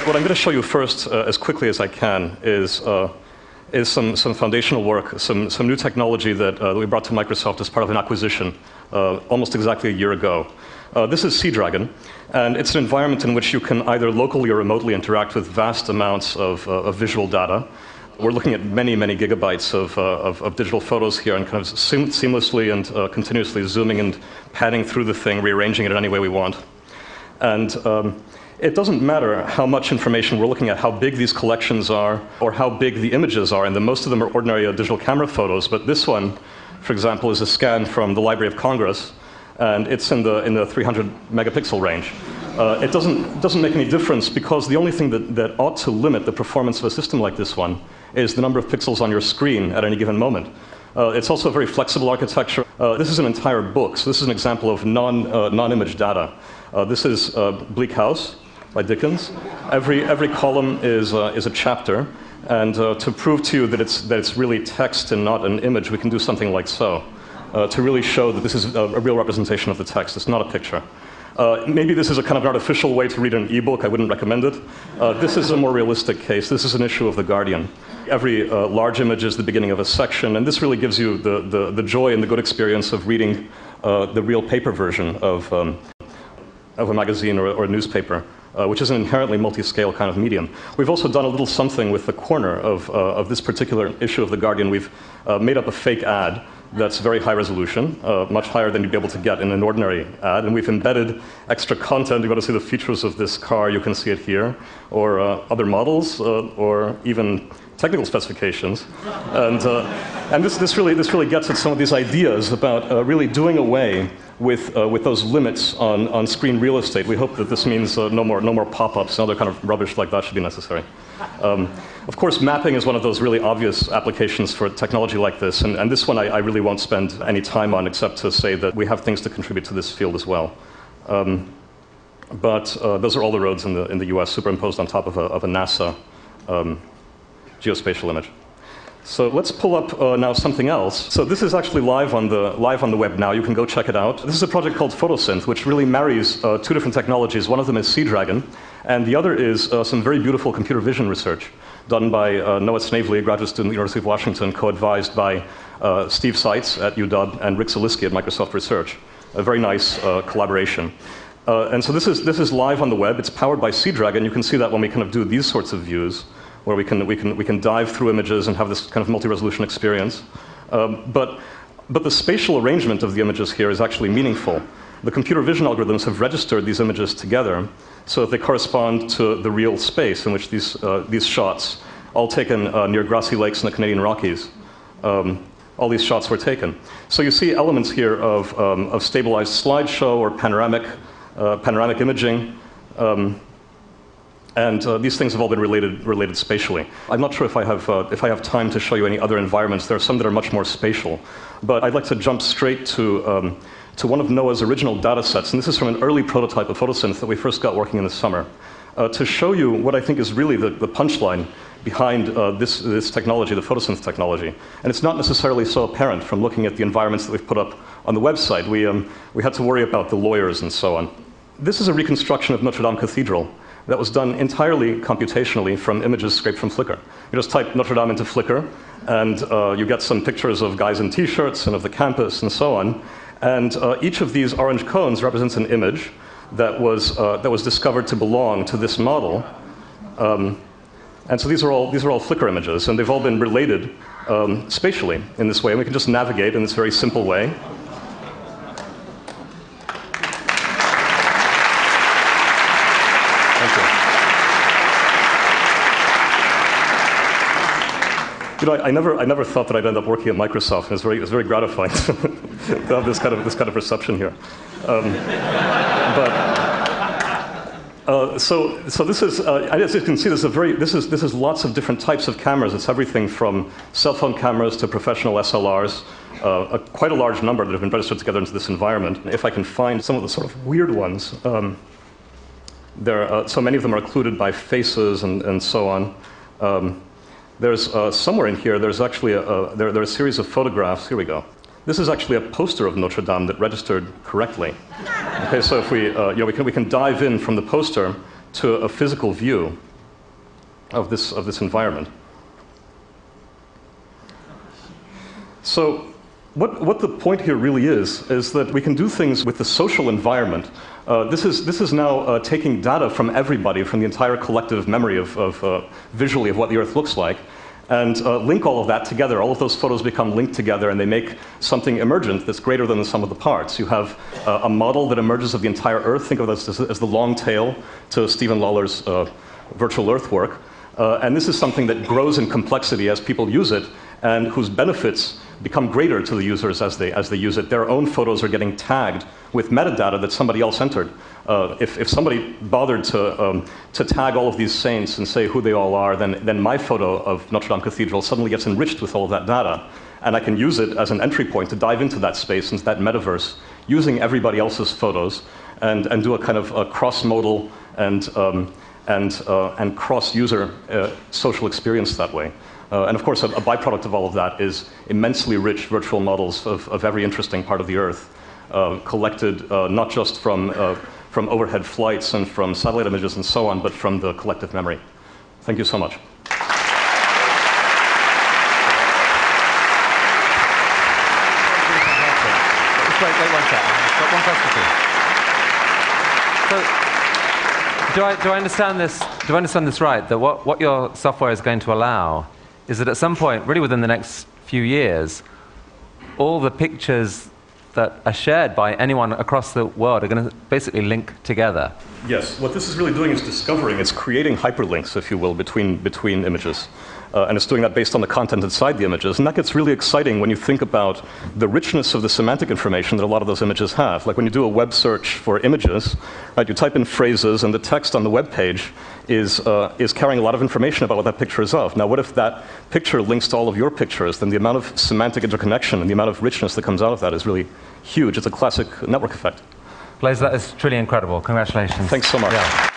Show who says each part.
Speaker 1: What I'm going to show you first, as quickly as I can, is some foundational work, some new technology that we brought to Microsoft as part of an acquisition almost exactly a year ago. This is Seadragon, and it's an environment in which you can either locally or remotely interact with vast amounts of visual data. We're looking at many, many gigabytes of digital photos here, and kind of seamlessly and continuously zooming and panning through the thing, rearranging it in any way we want. And it doesn't matter how much information we're looking at, how big these collections are, or how big the images are, and most of them are ordinary digital camera photos, but this one, for example, is a scan from the Library of Congress, and it's in the 300 megapixel range. It doesn't make any difference, because the only thing that ought to limit the performance of a system like this one is the number of pixels on your screen at any given moment. It's also a very flexible architecture. This is an entire book, so this is an example of non-image data. This is Bleak House by Dickens. Every column is a chapter, and to prove to you that it's really text and not an image, we can do something like so, to really show that this is a real representation of the text. It's not a picture. Maybe this is a kind of an artificial way to read an ebook. I wouldn't recommend it. This is a more realistic case. This is an issue of The Guardian. Every large image is the beginning of a section, and this really gives you the joy and the good experience of reading the real paper version of a magazine or a newspaper, which is an inherently multi-scale kind of medium. We've also done a little something with the corner of this particular issue of The Guardian. We've made up a fake ad that's very high resolution, much higher than you'd be able to get in an ordinary ad, and we've embedded extra content. You want to see the features of this car, you can see it here, or other models, or even technical specifications. And this really gets at some of these ideas about really doing away with those limits on screen real estate. We hope that this means no more pop-ups and other kind of rubbish like that should be necessary. Of course, mapping is one of those really obvious applications for technology like this, and this one I really won't spend any time on, except to say that we have things to contribute to this field as well. But those are all the roads in the US superimposed on top of a NASA geospatial image. So let's pull up now something else. So this is actually live on the web now. You can go check it out. This is a project called Photosynth, which really marries two different technologies. One of them is Seadragon, and the other is some very beautiful computer vision research done by Noah Snavely, a graduate student at the University of Washington, co-advised by Steve Seitz at UW and Rick Zalisky at Microsoft Research. A very nice collaboration. And so this is live on the web. It's powered by Seadragon. You can see that when we kind of do these sorts of views, where we can dive through images and have this kind of multi-resolution experience. But the spatial arrangement of the images here is actually meaningful. The computer vision algorithms have registered these images together so that they correspond to the real space in which these shots, all taken near grassy lakes in the Canadian Rockies, all these shots were taken. So you see elements here of stabilized slideshow or panoramic imaging. And these things have all been related spatially. I'm not sure if I have time to show you any other environments. There are some that are much more spatial. But I'd like to jump straight to one of Noah's original data sets. And this is from an early prototype of Photosynth that we first got working in the summer, to show you what I think is really the punchline behind this technology, the Photosynth technology. And it's not necessarily so apparent from looking at the environments that we've put up on the website. We had to worry about the lawyers and so on. This is a reconstruction of Notre Dame Cathedral that was done entirely computationally from images scraped from Flickr. You just type Notre Dame into Flickr, and you get some pictures of guys in T-shirts and of the campus and so on. And each of these orange cones represents an image that was discovered to belong to this model. And so these are all Flickr images, and they've all been related spatially in this way. And we can just navigate in this very simple way. You know, I never thought that I'd end up working at Microsoft, and it was very gratifying to have this kind of reception here. So this is, as you can see, this is lots of different types of cameras. It's everything from cell phone cameras to professional SLRs. Quite a large number that have been registered together into this environment. If I can find some of the sort of weird ones, so many of them are occluded by faces and so on. There's somewhere in here, there's actually there are a series of photographs. Here we go. This is actually a poster of Notre Dame that registered correctly. Okay, so if we can dive in from the poster to a physical view of this environment. So what the point here really is that we can do things with the social environment. This is now taking data from everybody, from the entire collective memory of visually of what the Earth looks like, and link all of that together. All of those photos become linked together, and they make something emergent that's greater than the sum of the parts. You have a model that emerges of the entire Earth. Think of it as the long tail to Stephen Lawler's virtual Earth work. And this is something that grows in complexity as people use it, and whose benefits become greater to the users as they use it. Their own photos are getting tagged with metadata that somebody else entered. If somebody bothered to tag all of these saints and say who they all are, then my photo of Notre Dame Cathedral suddenly gets enriched with all of that data. And I can use it as an entry point to dive into that space, into that metaverse, using everybody else's photos, and do a kind of a cross-modal and cross-user social experience that way. And of course, a byproduct of all of that is immensely rich virtual models of every interesting part of the Earth, collected not just from overhead flights and from satellite images and so on, but from the collective memory. Thank you so much.
Speaker 2: Just wait 1 second. I've got one question for you. So, do I understand this? Do I understand this right? That what your software is going to allow is that at some point, really within the next few years, all the pictures that are shared by anyone across the world are going to basically link together.
Speaker 1: Yes, what this is really doing is discovering, it's creating hyperlinks, if you will, between images. And it's doing that based on the content inside the images. And that gets really exciting when you think about the richness of the semantic information that a lot of those images have. Like when you do a web search for images, right, you type in phrases, and the text on the web page is carrying a lot of information about what that picture is of. Now, what if that picture links to all of your pictures? Then the amount of semantic interconnection and the amount of richness that comes out of that is really huge. It's a classic network effect.
Speaker 2: Blaise, that is truly incredible. Congratulations.
Speaker 1: Thanks so much.
Speaker 2: Yeah.